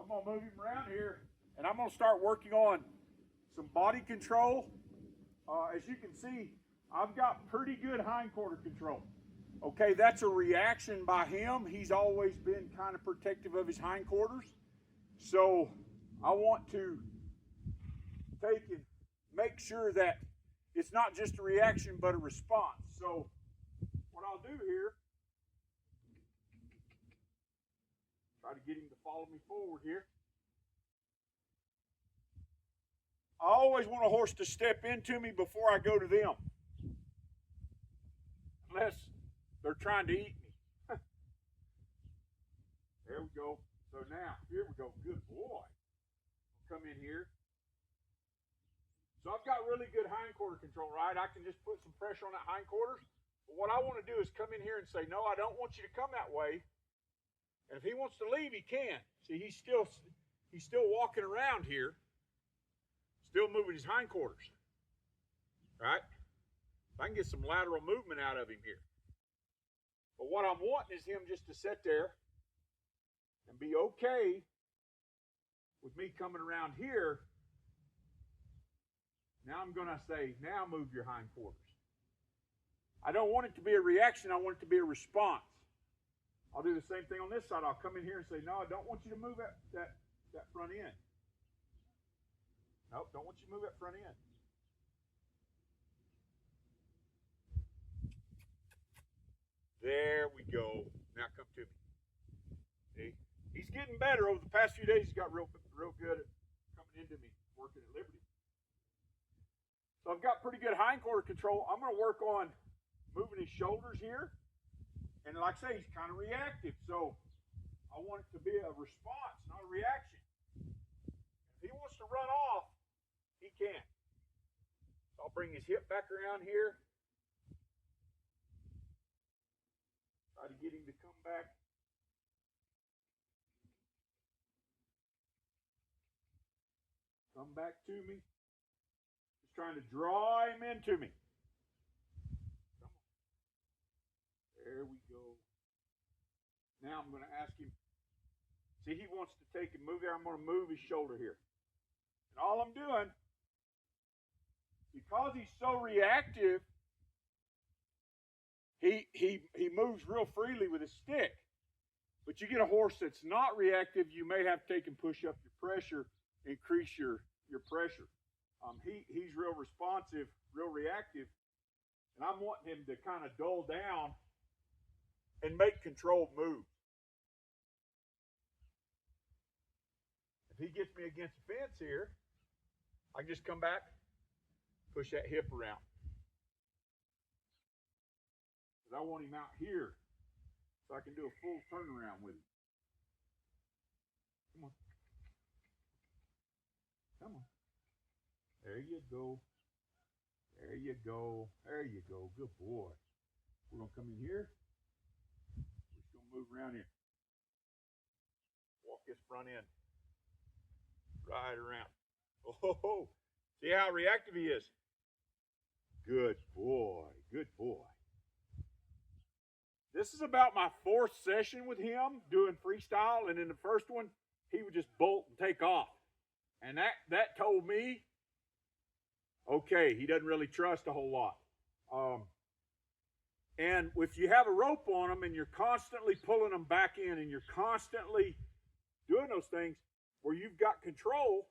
I'm going to move him around here, and I'm going to start working on some body control. As you can see, I've got pretty good hindquarter control. Okay, that's a reaction by him. He's always been kind of protective of his hindquarters. So I want to take and make sure that it's not just a reaction, but a response. So what I'll do here, try to get him to follow me forward here. I always want a horse to step into me before I go to them, unless they're trying to eat me. There we go. So now, here we go. Good boy. Come in here. So I've got really good hindquarter control, right? I can just put some pressure on that hindquarters. But what I want to do is come in here and say, no, I don't want you to come that way. And if he wants to leave, he can. See, he's still walking around here, still moving his hindquarters. Right? If I can get some lateral movement out of him here. But what I'm wanting is him just to sit there and be okay with me coming around here. Now I'm going to say, now move your hindquarters. I don't want it to be a reaction. I want it to be a response. I'll do the same thing on this side. I'll come in here and say, no, I don't want you to move that front end. Nope, don't want you to move that front end. There we go. Now come to me. See? He's getting better over the past few days. He's got real good at coming into me, working at Liberty. So I've got pretty good hindquarter control. I'm going to work on moving his shoulders here. And like I say, he's kind of reactive. So I want it to be a response, not a reaction. If he wants to run off, he can. So I'll bring his hip back around here. Try to get him to come back. Come back to me. Just trying to draw him into me. Come on. There we go. Now I'm going to ask him. See, he wants to take and move there. I'm going to move his shoulder here. And all I'm doing, because he's so reactive, he moves real freely with his stick. But you get a horse that's not reactive, you may have to take and push up your pressure, increase your pressure. He's real responsive, real reactive, and I'm wanting him to kind of dull down and make controlled moves. If he gets me against the fence here, I can just come back, push that hip around. Because I want him out here so I can do a full turnaround with him. Come on. Come on. There you go. There you go. There you go. Good boy. We're going to come in here. We're just going to move around here. Walk this front end. Right around. Oh, see how reactive he is? Good boy. Good boy. This is about my fourth session with him doing freestyle, and in the first one, he would just bolt and take off. And that told me, okay, he doesn't really trust a whole lot. And if you have a rope on him and you're constantly pulling them back in and you're constantly doing those things where you've got control,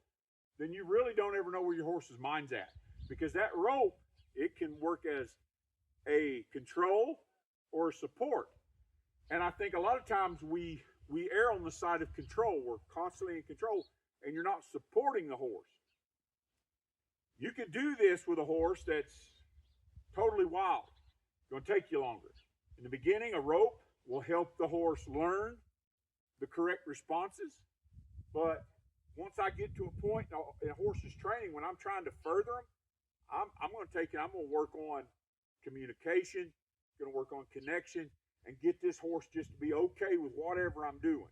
then you really don't ever know where your horse's mind's at. Because that rope, it can work as a control or a support. And I think a lot of times we err on the side of control. We're constantly in control, and you're not supporting the horse. You can do this with a horse that's totally wild. It's going to take you longer. In the beginning, a rope will help the horse learn the correct responses. But once I get to a point in a horse's training, when I'm trying to further them, I'm going to take it. I'm going to work on communication, going to work on connection, and get this horse just to be okay with whatever I'm doing.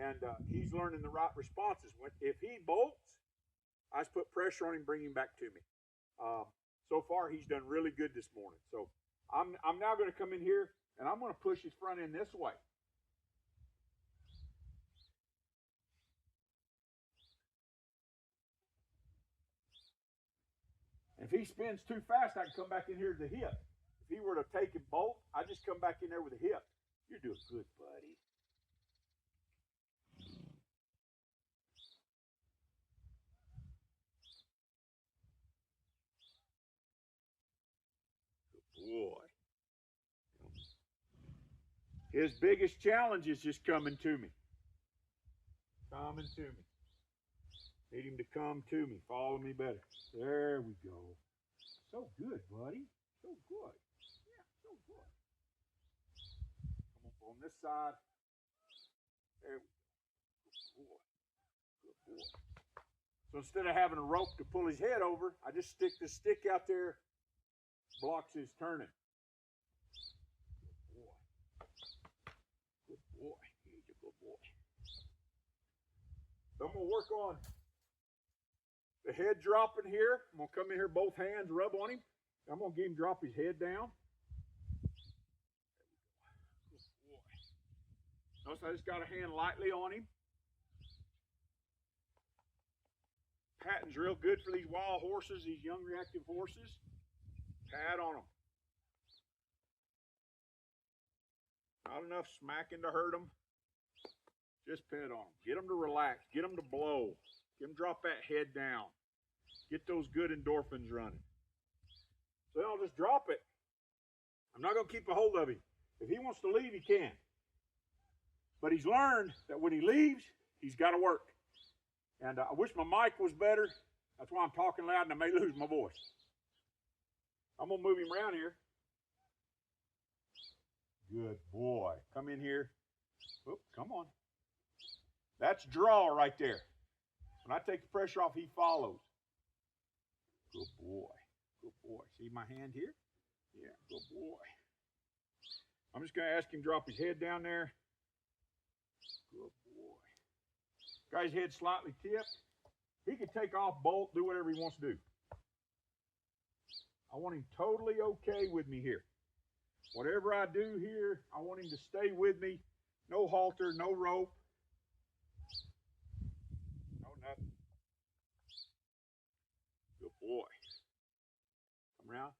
And he's learning the right responses. If he bolts, I just put pressure on him, bring him back to me. So far, he's done really good this morning. So I'm now going to come in here, and I'm going to push his front end this way. if he spins too fast, I can come back in here to the hip. If he were to take and bolt, I just come back in there with a hip. You're doing good, buddy. Good boy. His biggest challenge is just coming to me. Coming to me. Need him to come to me. Follow me better. There we go. So good, buddy. So good. Yeah, so good. Come on this side. There we go. Good boy. Good boy. So instead of having a rope to pull his head over, I just stick the stick out there, blocks his turning. Good boy. Good boy. He's a good boy. So I'm going to work on the head dropping here. I'm going to come in here, both hands, rub on him. I'm going to get him drop his head down. Good boy. Notice I just got a hand lightly on him. Patting's real good for these wild horses, these young reactive horses. Pat on them. Not enough smacking to hurt them. Just pat on them. Get them to relax. Get them to blow. Get them to drop that head down. Get those good endorphins running. So then I'll just drop it. I'm not going to keep a hold of him. If he wants to leave, he can. But he's learned that when he leaves, he's got to work. And I wish my mic was better. That's why I'm talking loud and I may lose my voice. I'm going to move him around here. Good boy. Come in here. Oop, come on. That's draw right there. When I take the pressure off, he follows. Good boy. Good boy. See my hand here? Yeah, good boy. I'm just going to ask him to drop his head down there. Good boy. Guy's head slightly tipped. He can take off, bolt, do whatever he wants to do. I want him totally okay with me here. Whatever I do here, I want him to stay with me. No halter, no rope. No nothing. Good boy. Come around.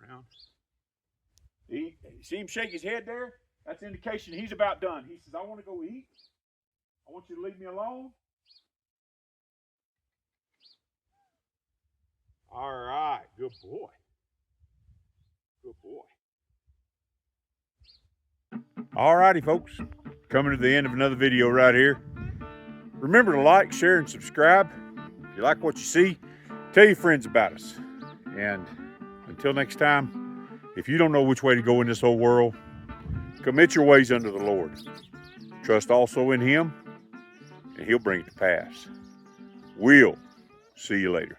Come around. See him shake his head there? That's an indication he's about done. He says, I want to go eat. I want you to leave me alone. All right. Good boy. Good boy. All righty, folks. Coming to the end of another video right here. Remember to like, share, and subscribe. If you like what you see, tell your friends about us. And until next time, if you don't know which way to go in this whole world, commit your ways unto the Lord. Trust also in Him, and He'll bring it to pass. We'll see you later.